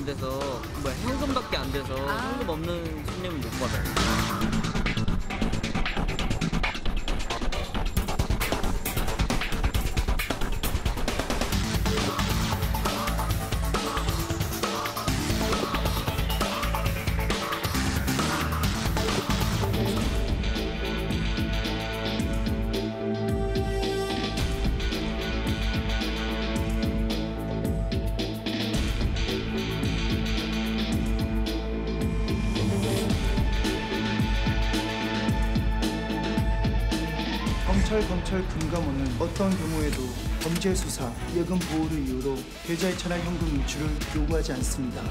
안 돼서 현금밖에 안 돼서 현금 없는 손님은 못 받아요. 검찰 금감원은 어떤 경우에도 범죄 수사, 예금 보호를 이유로 계좌에 전화 현금 인출을 요구하지 않습니다.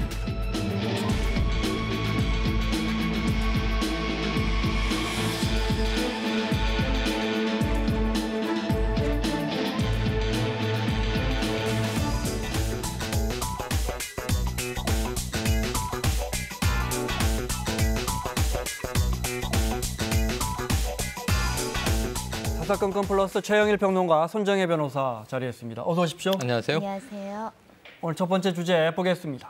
사사건건 플러스 최영일 평론가, 손정혜 변호사 자리했습니다. 어서 오십시오. 안녕하세요. 안녕하세요. 오늘 첫 번째 주제 보겠습니다.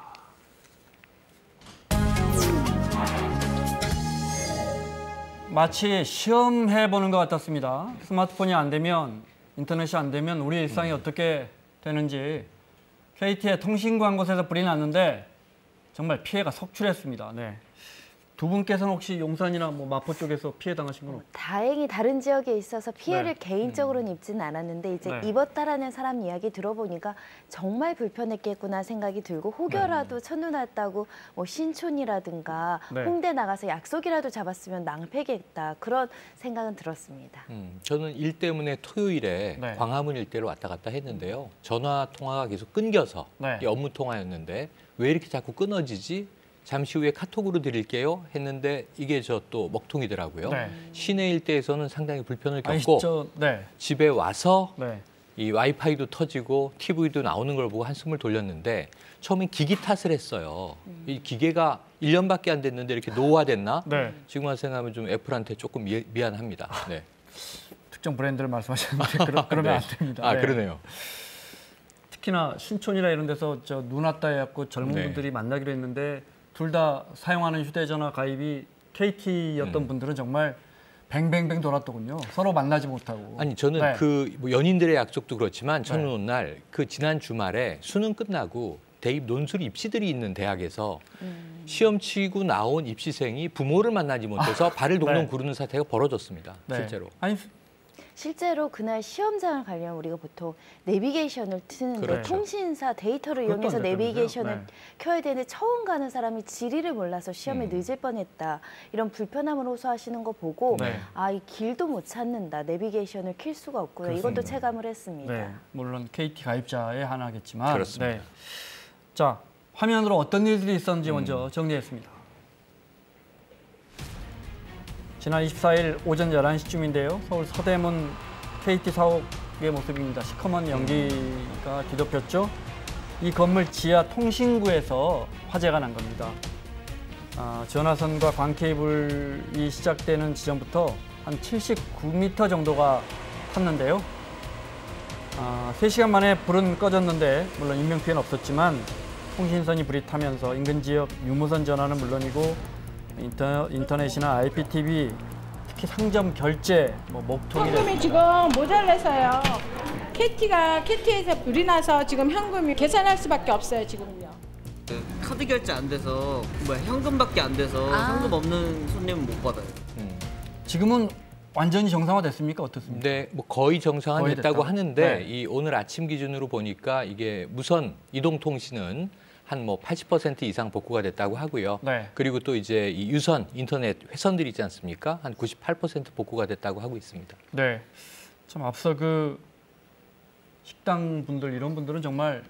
마치 시험해보는 것 같았습니다. 스마트폰이 안 되면, 인터넷이 안 되면 우리 일상이 어떻게 되는지 KT의 통신광 곳에서 불이 났는데 정말 피해가 속출했습니다. 네. 두 분께서는 혹시 용산이나 마포 쪽에서 피해 당하신 건 없나요? 다행히 다른 지역에 있어서 피해를 개인적으로는 입지는 않았는데 이제 입었다라는 사람 이야기 들어보니까 정말 불편했겠구나 생각이 들고 혹여라도 첫눈 왔다고 신촌이라든가 홍대 나가서 약속이라도 잡았으면 낭패겠다 그런 생각은 들었습니다. 저는 일 때문에 토요일에 광화문 일대로 왔다 갔다 했는데요. 전화 통화가 계속 끊겨서 이 업무 통화였는데 왜 이렇게 자꾸 끊어지지? 잠시 후에 카톡으로 드릴게요 했는데 이게 저 또 먹통이더라고요. 시내 일대에서는 상당히 불편을 겪고 집에 와서 이 와이파이도 터지고 TV도 나오는 걸 보고 한숨을 돌렸는데 처음엔 기기 탓을 했어요. 이 기계가 1년밖에 안 됐는데 이렇게 노화됐나? 지금 와서 생각하면 좀 애플한테 조금 미안합니다. 네. 특정 브랜드를 말씀하셨는데 그러면 안 됩니다. 아, 그러네요. 특히나 신촌이나 이런 데서 눈 왔다 해갖고 젊은 분들이 만나기로 했는데 둘 다 사용하는 휴대전화 가입이 KT였던 분들은 정말 뱅뱅뱅 돌았더군요. 서로 만나지 못하고. 아니 저는 연인들의 약속도 그렇지만 저는 오는 날 지난 주말에 수능 끝나고 대입 논술 입시들이 있는 대학에서 시험 치고 나온 입시생이 부모를 만나지 못해서 발을 동동 구르는 사태가 벌어졌습니다. 실제로. 아니, 실제로 그날 시험장을 가려면 우리가 보통 내비게이션을 트는데 통신사 데이터를 이용해서 내비게이션을 켜야 되는데 처음 가는 사람이 지리를 몰라서 시험에 늦을 뻔했다. 이런 불편함을 호소하시는 거 보고 이 길도 못 찾는다. 내비게이션을 킬 수가 없구나. 이것도 체감을 했습니다. 물론 KT 가입자의 하나겠지만. 그렇습니다. 자, 화면으로 어떤 일들이 있었는지 먼저 정리했습니다. 지난 24일 오전 11시쯤인데요. 서울 서대문 KT 사옥의 모습입니다. 시커먼 연기가 뒤덮였죠. 이 건물 지하 통신구에서 화재가 난 겁니다. 전화선과 광케이블이 시작되는 지점부터 한 79m 정도가 탔는데요. 3시간 만에 불은 꺼졌는데 물론 인명피해는 없었지만 통신선이 불이 타면서 인근 지역 유무선 전화는 물론이고 인터넷이나 IPTV, 특히 상점 결제, 목통이 현금이 지금 모자라서요. KT에서 불이 나서 지금 현금이 계산할 수밖에 없어요, 지금요. 카드 결제 안 돼서 현금밖에 안 돼서 현금 없는 손님은 못 받아요. 지금은 완전히 정상화됐습니까? 어떻습니까? 네, 거의 정상화됐다고 하는데 이 오늘 아침 기준으로 보니까 이게 무선 이동통신은 한 80% 이상 복구가 됐다고 하고요. 그리고 또 이제 이 유선 인터넷 회선들이 있지 않습니까? 한 98% 복구가 됐다고 하고 있습니다. 네, 참 앞서 식당 분들 이런 분들은 정말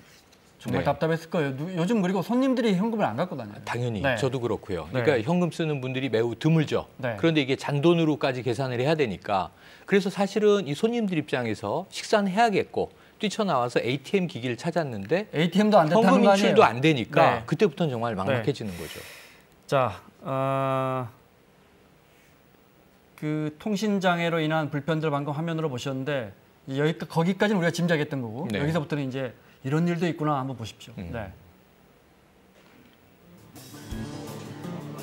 답답했을 거예요. 요즘 그리고 손님들이 현금을 안 갖고 다녀요. 당연히 저도 그렇고요. 그러니까 현금 쓰는 분들이 매우 드물죠. 그런데 이게 잔돈으로까지 계산을 해야 되니까 그래서 사실은 이 손님들 입장에서 식사는 해야겠고 뛰쳐나와서 ATM 기기를 찾았는데 ATM도 안 된다는 거 아니에요? 현금 인출도 안 되니까 그때부터는 정말 막막해지는 거죠. 자, 통신 장애로 인한 불편들 방금 화면으로 보셨는데 거기까지는 우리가 짐작했던 거고 여기서부터는 이제 이런 일도 있구나 한번 보십시오.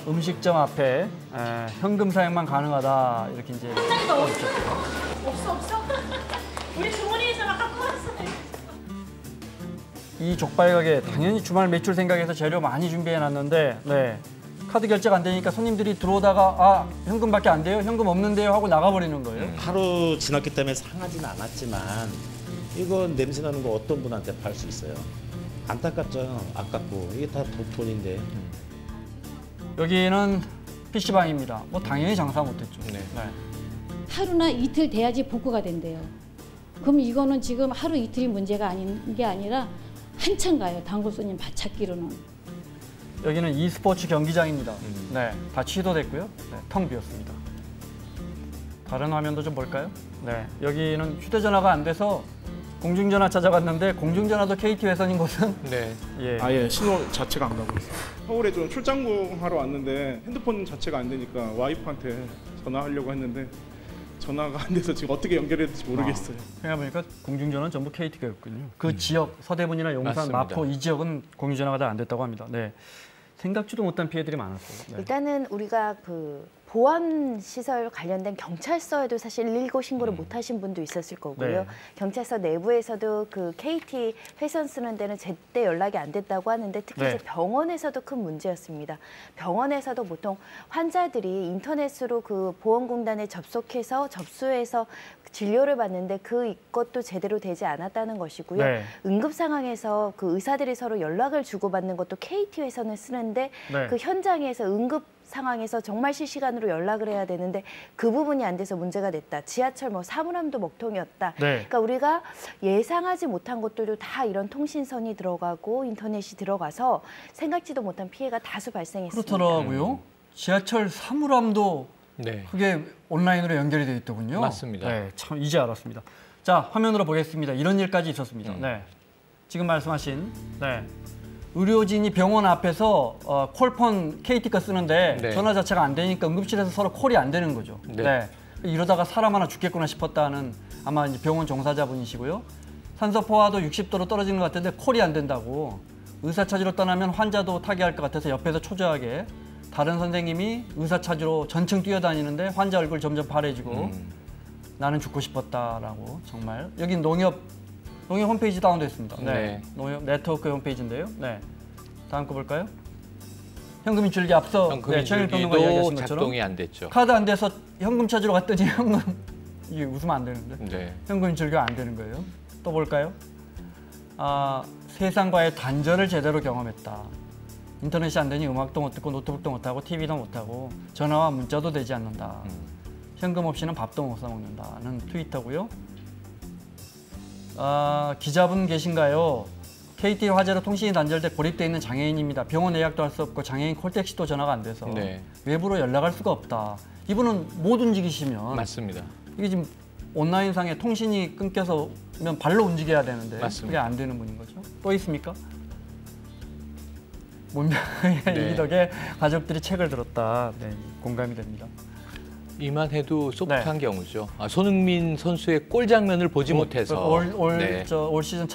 음식점 앞에 현금 사용만 가능하다 이렇게 이제 없어. 우리 주머니에서만 갖고 왔어요. 이 족발 가게 당연히 주말 매출 생각해서 재료 많이 준비해놨는데 네. 카드 결제가 안 되니까 손님들이 들어오다가 현금밖에 안 돼요? 현금 없는데요? 하고 나가버리는 거예요. 하루 지났기 때문에 상하지는 않았지만 이건 냄새 나는 거 어떤 분한테 팔 수 있어요? 안타깝죠. 아깝고 이게 다 돈인데. 여기는 PC방입니다. 뭐 당연히 장사 못했죠. 네. 하루나 이틀 돼야지 복구가 된대요. 그럼 이거는 지금 하루 이틀이 문제가 아닌 게 아니라 한참 가요. 단골 손님 받찾기로는. 여기는 e스포츠 경기장입니다. 네, 다 취소됐고요. 네, 텅 비었습니다. 다른 화면도 좀 볼까요? 네, 여기는 휴대전화가 안 돼서 공중전화 찾아갔는데 공중전화도 KT 회선인 곳은 네. 예. 아예 신호 자체가 안 가고 있어요. 서울에 좀 출장하러 왔는데 핸드폰 자체가 안 되니까 와이프한테 전화하려고 했는데 전화가 안 돼서 지금 어떻게 연결해야 될지 모르겠어요. 생각해보니까 공중전화는 전부 KT가 였군요. 그 지역, 서대문이나 용산, 맞습니다. 마포 이 지역은 공중전화가 다 안 됐다고 합니다. 네, 생각지도 못한 피해들이 많았어요. 네. 일단은 우리가 그 보안 시설 관련된 경찰서에도 사실 119 신고를 못 하신 분도 있었을 거고요. 네. 경찰서 내부에서도 그 KT 회선 쓰는 데는 제때 연락이 안 됐다고 하는데 특히 네. 이제 병원에서도 큰 문제였습니다. 병원에서도 보통 환자들이 인터넷으로 그 보건공단에 접수해서 진료를 받는데 그것도 제대로 되지 않았다는 것이고요. 네. 응급 상황에서 그 의사들이 서로 연락을 주고받는 것도 KT 회선을 쓰는데 네. 그 현장에서 응급 상황에서 정말 실시간으로 연락을 해야 되는데 그 부분이 안 돼서 문제가 됐다. 지하철 뭐 사물함도 먹통이었다. 네. 그러니까 우리가 예상하지 못한 것들도 다 이런 통신선이 들어가고 인터넷이 들어가서 생각지도 못한 피해가 다수 발생했습니다. 그렇더라고요. 지하철 사물함도 네. 그게 온라인으로 연결이 되어 있더군요. 맞습니다. 네, 참 이제 알았습니다. 자, 화면으로 보겠습니다. 이런 일까지 있었습니다. 네, 지금 말씀하신 의료진이 병원 앞에서 콜폰 KT가 쓰는데 네. 전화 자체가 안 되니까 응급실에서 서로 콜이 안 되는 거죠. 네. 이러다가 사람 하나 죽겠구나 싶었다는 아마 이제 병원 종사자분이시고요. 산소 포화도 60도로 떨어지는 것 같은데 콜이 안 된다고 의사 찾으러 떠나면 환자도 타개할 것 같아서 옆에서 초조하게 다른 선생님이 의사 찾으러 전층 뛰어다니는데 환자 얼굴 점점 파래지고 나는 죽고 싶었다라고 정말 여긴 농협 홈페이지 다운돼 있습니다. 네. 농협 네트워크 홈페이지인데요. 네. 다음 거 볼까요? 현금 인출기 앞서 최영일 평론가 이야기하신 것처럼 작동이 안 됐죠. 카드 안 돼서 현금 찾으러 갔더니 현금 이게 웃으면 안 되는데 네. 현금 인출기가 안 되는 거예요. 또 볼까요? 세상과의 단절을 제대로 경험했다. 인터넷이 안 되니 음악도 못 듣고 노트북도 못 하고 TV도 못 하고 전화와 문자도 되지 않는다. 현금 없이는 밥도 못 사 먹는다는 트위터고요. 기자분 계신가요? KT 화재로 통신이 단절돼 고립돼 있는 장애인입니다. 병원 예약도 할 수 없고 장애인 콜택시도 전화가 안 돼서 외부로 연락할 수가 없다. 이분은 못 움직이시면 맞습니다. 이게 지금 온라인상에 통신이 끊겨서면 발로 움직여야 되는데 맞습니다. 그게 안 되는 분인 거죠. 또 있습니까? 문명의 이 덕에 가족들이 책을 들었다. 네, 공감이 됩니다. 이만 해도 소프트한 경우죠. 손흥민 선수의 골 장면을 보지 못해서 올 시즌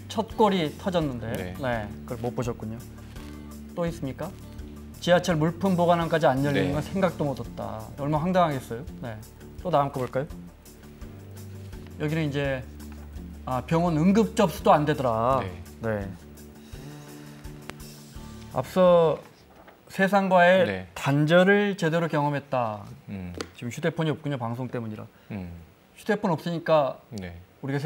첫 골이 터졌는데 그걸 못 보셨군요. 또 있습니까? 지하철 물품 보관함까지 안 열리는 건 생각도 못했다. 얼마나 황당하겠어요. 네. 또 다음 거 볼까요? 여기는 이제 병원 응급 접수도 안 되더라. 네. 앞서 세상과의 단절을 제대로 경험했다. 지금 휴대폰이 없군요. 방송 때문이라. 휴대폰 없으니까 우리가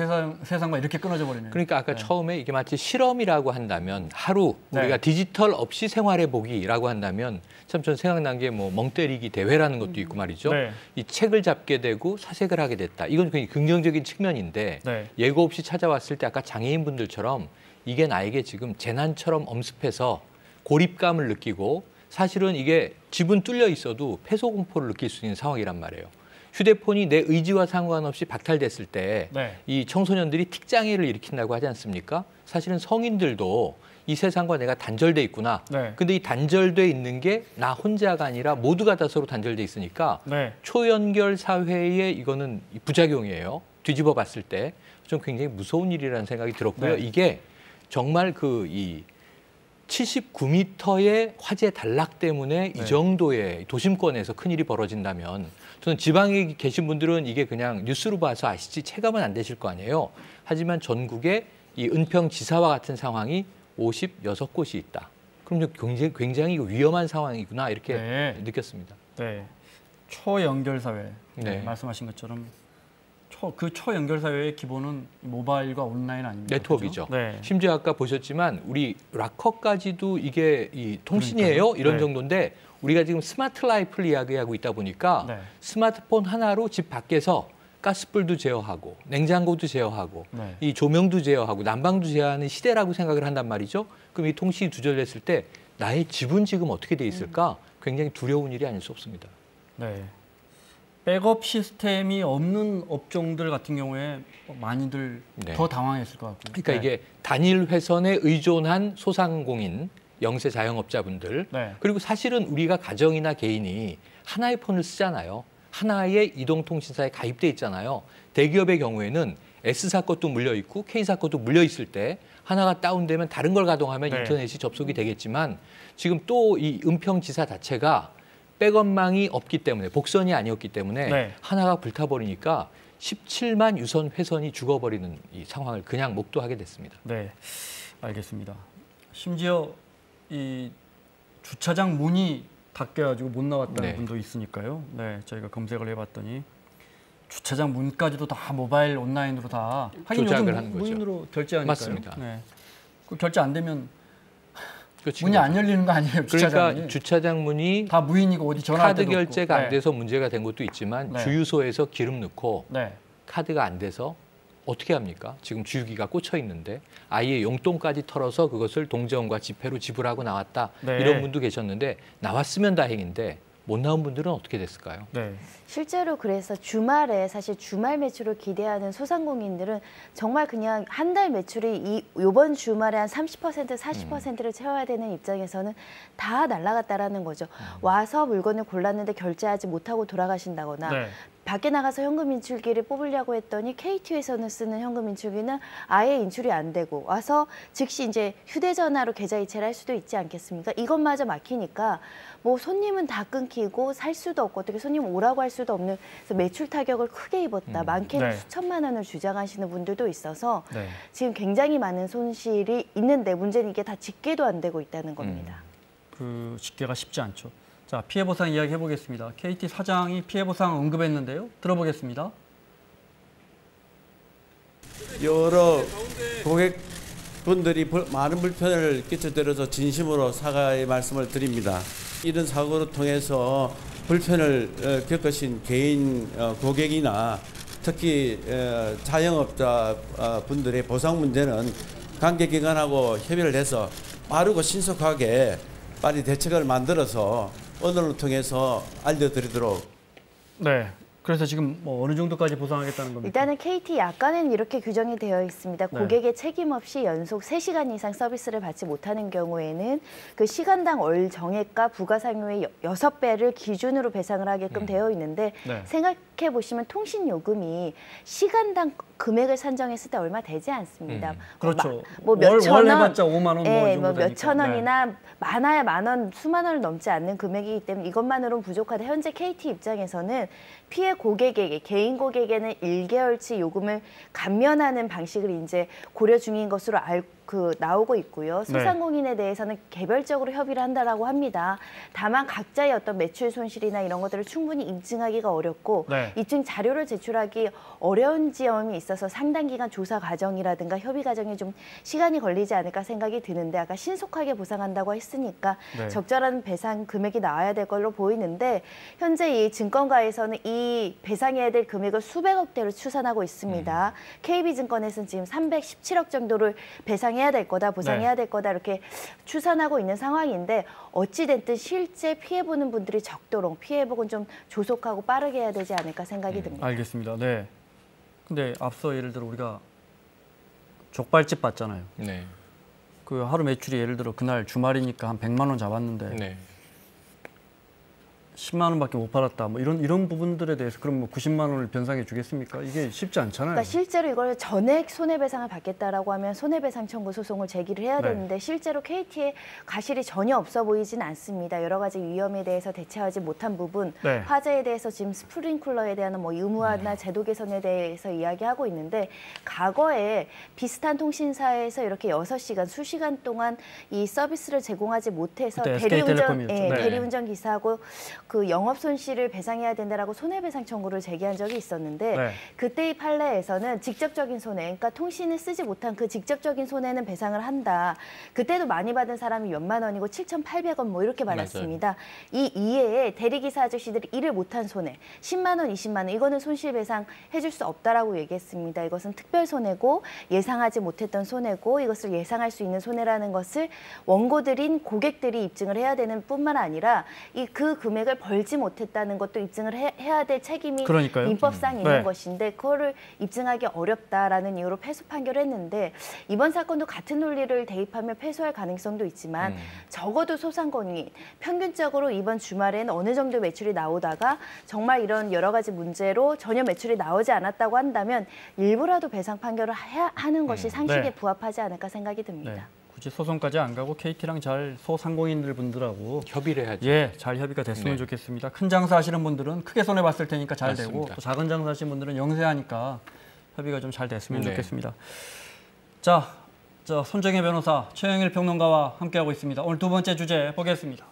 세상과 이렇게 끊어져 버리네요. 그러니까 아까 처음에 이게 마치 실험이라고 한다면 하루 우리가 디지털 없이 생활해 보기라고 한다면 참 전 생각난 게 뭐 멍 때리기 대회라는 것도 있고 말이죠. 이 책을 잡게 되고 사색을 하게 됐다. 이건 굉장히 긍정적인 측면인데 예고 없이 찾아왔을 때 아까 장애인분들처럼 이게 나에게 지금 재난처럼 엄습해서 고립감을 느끼고 사실은 이게 집은 뚫려 있어도 폐소공포를 느낄 수 있는 상황이란 말이에요. 휴대폰이 내 의지와 상관없이 박탈됐을 때 이 청소년들이 틱장애를 일으킨다고 하지 않습니까? 사실은 성인들도 이 세상과 내가 단절돼 있구나. 근데 이 단절돼 있는 게 나 혼자가 아니라 모두가 다 서로 단절돼 있으니까 초연결 사회의 이거는 부작용이에요. 뒤집어 봤을 때 좀 굉장히 무서운 일이라는 생각이 들었고요. 이게 정말 79m의 화재 단락 때문에 이 정도의 도심권에서 큰일이 벌어진다면 저는 지방에 계신 분들은 이게 그냥 뉴스로 봐서 아시지 체감은 안 되실 거 아니에요. 하지만 전국에 이 은평지사와 같은 상황이 56곳이 있다. 그럼 굉장히 위험한 상황이구나 이렇게 느꼈습니다. 네, 초연결사회 말씀하신 것처럼 그 초연결사회의 기본은 모바일과 온라인 아닙니까? 네트워크이죠. 심지어 아까 보셨지만 우리 락커까지도 이게 이 통신이에요? 이런 정도인데 우리가 지금 스마트 라이프를 이야기하고 있다 보니까 스마트폰 하나로 집 밖에서 가스불도 제어하고 냉장고도 제어하고 이 조명도 제어하고 난방도 제어하는 시대라고 생각을 한단 말이죠. 그럼 이 통신이 두절됐을 때 나의 집은 지금 어떻게 돼 있을까? 굉장히 두려운 일이 아닐 수 없습니다. 네. 백업 시스템이 없는 업종들 같은 경우에 많이들 더 당황했을 것 같고요. 그러니까 이게 단일 회선에 의존한 소상공인, 영세 자영업자분들 그리고 사실은 우리가 가정이나 개인이 하나의 폰을 쓰잖아요. 하나의 이동통신사에 가입돼 있잖아요. 대기업의 경우에는 S사 것도 물려 있고 K사 것도 물려 있을 때 하나가 다운되면 다른 걸 가동하면 인터넷이 접속이 되겠지만 지금 또 이 은평지사 자체가 백업망이 없기 때문에 복선이 아니었기 때문에 하나가 불타버리니까 17만 유선 회선이 죽어버리는 이 상황을 그냥 목도하게 됐습니다. 네, 알겠습니다. 심지어 이 주차장 문이 닫혀가지고 못 나왔다는 분도 있으니까요. 네, 저희가 검색을 해봤더니 주차장 문까지도 다 모바일 온라인으로 다 조작을 하는 거죠. 무인으로 결제하니까요. 맞습니다. 네, 그 결제 안 되면 문이 안 열리는 거 아니에요? 주차장이. 그러니까 주차장 문이 다 무인이고 어디 전화할 때도 카드 결제가 없고. 안 돼서 문제가 된 것도 있지만 주유소에서 기름 넣고 카드가 안 돼서 어떻게 합니까? 지금 주유기가 꽂혀 있는데 아예 용돈까지 털어서 그것을 동전과 지폐로 지불하고 나왔다. 이런 분도 계셨는데 나왔으면 다행인데 못 나온 분들은 어떻게 됐을까요? 실제로 그래서 주말에 사실 주말 매출을 기대하는 소상공인들은 정말 그냥 한 달 매출이 이번 주말에 한 30%, 40%를 채워야 되는 입장에서는 다 날아갔다라는 거죠. 와서 물건을 골랐는데 결제하지 못하고 돌아가신다거나 밖에 나가서 현금 인출기를 뽑으려고 했더니 KT에서는 쓰는 현금 인출기는 아예 인출이 안 되고 와서 즉시 이제 휴대전화로 계좌 이체를 할 수도 있지 않겠습니까? 이것마저 막히니까 뭐 손님은 다 끊기고 살 수도 없고 어떻게 손님 오라고 할 수도 없는 그래서 매출 타격을 크게 입었다. 많게는 수천만 원을 주장하시는 분들도 있어서 지금 굉장히 많은 손실이 있는데 문제는 이게 다 집계도 안 되고 있다는 겁니다. 그 집계가 쉽지 않죠. 자, 피해 보상 이야기 해보겠습니다. KT 사장이 피해 보상 언급했는데요. 들어보겠습니다. 여러 고객분들이 많은 불편을 끼쳐드려서 진심으로 사과의 말씀을 드립니다. 이런 사고를 통해서 불편을 겪으신 개인 고객이나 특히 자영업자 분들의 보상 문제는 관계기관하고 협의를 해서 빠르고 신속하게 빨리 대책을 만들어서 언론을 통해서 알려드리도록. 네. 그래서 지금 뭐 어느 정도까지 보상하겠다는 겁니까? 일단은 KT 약관에는 이렇게 규정이 되어 있습니다. 고객의 책임 없이 연속 3시간 이상 서비스를 받지 못하는 경우에는 그 시간당 월 정액과 부가상여의 6배를 기준으로 배상을 하게끔 되어 있는데 생각해 보시면 통신요금이 시간당 금액을 산정했을 때 얼마 되지 않습니다. 그렇죠. 뭐 몇천 원, 해봤자 5만 원, 뭐 몇천 원이나 많아야 10,000원, 수만 원을 넘지 않는 금액이기 때문에 이것만으로는 부족하다. 현재 KT 입장에서는 피해 고객에게 개인 고객에는 1개월치 요금을 감면하는 방식을 이제 고려 중인 것으로 나오고 있고요. 소상공인에 대해서는 개별적으로 협의를 한다라고 합니다. 다만 각자의 어떤 매출 손실이나 이런 것들을 충분히 입증하기가 어렵고 입증 자료를 제출하기 어려운 지점이 있어서 상당 기간 조사 과정이라든가 협의 과정이 좀 시간이 걸리지 않을까 생각이 드는데 아까 신속하게 보상한다고 했으니까 적절한 배상 금액이 나와야 될 걸로 보이는데 현재 이 증권가에서는 이 배상해야 될 금액을 수백억대로 추산하고 있습니다. KB증권에서는 지금 317억 정도를 배상해야 될 거다, 보상해야 될 거다 이렇게 추산하고 있는 상황인데 어찌됐든 실제 피해보는 분들이 적도록 피해복은 좀 조속하고 빠르게 해야 되지 않을까 생각이 듭니다. 알겠습니다. 네. 근데 앞서 예를 들어 우리가 족발집 봤잖아요. 그 하루 매출이 예를 들어 그날 주말이니까 한 100만 원 잡았는데 10만 원밖에 못 팔았다. 뭐 이런 부분들에 대해서 그럼 뭐 90만 원을 변상해 주겠습니까? 이게 쉽지 않잖아요. 그러니까 실제로 이걸 전액 손해배상을 받겠다라고 하면 손해배상 청구 소송을 제기를 해야 되는데 실제로 KT에 과실이 전혀 없어 보이진 않습니다. 여러 가지 위험에 대해서 대처하지 못한 부분, 화재에 대해서 지금 스프링클러에 대한 뭐 의무화나 제도 개선에 대해서 이야기하고 있는데 과거에 비슷한 통신사에서 이렇게 6시간, 수시간 동안 이 서비스를 제공하지 못해서 대리운전 기사하고 그 영업 손실을 배상해야 된다라고 손해배상 청구를 제기한 적이 있었는데 그때의 판례에서는 직접적인 손해, 그러니까 통신을 쓰지 못한 그 직접적인 손해는 배상을 한다. 그때도 많이 받은 사람이 몇만 원이고 7,800원 뭐 이렇게 받았습니다. 이 이외에 대리기사 아저씨들이 일을 못한 손해, 10만 원, 20만 원 이거는 손실배상 해줄 수 없다라고 얘기했습니다. 이것은 특별 손해고 예상하지 못했던 손해고 이것을 예상할 수 있는 손해라는 것을 원고들인 고객들이 입증을 해야 되는 뿐만 아니라 그 금액을 벌지 못했다는 것도 입증을 해야 될 책임이 민법상 있는 것인데 그거를 입증하기 어렵다라는 이유로 패소 판결을 했는데 이번 사건도 같은 논리를 대입하면 패소할 가능성도 있지만 적어도 소상공인 평균적으로 이번 주말에는 어느 정도 매출이 나오다가 정말 이런 여러 가지 문제로 전혀 매출이 나오지 않았다고 한다면 일부라도 배상 판결을 하는 것이 상식에 부합하지 않을까 생각이 듭니다. 굳이 소송까지 안 가고 KT랑 잘 소상공인들 분들하고 협의를 해야죠. 잘 협의가 됐으면 좋겠습니다. 큰 장사 하시는 분들은 크게 손해 봤을 테니까 잘 되고 또 작은 장사 하시는 분들은 영세하니까 협의가 좀 잘 됐으면 좋겠습니다. 자, 손정혜 변호사, 최영일 평론가와 함께하고 있습니다. 오늘 두 번째 주제 보겠습니다.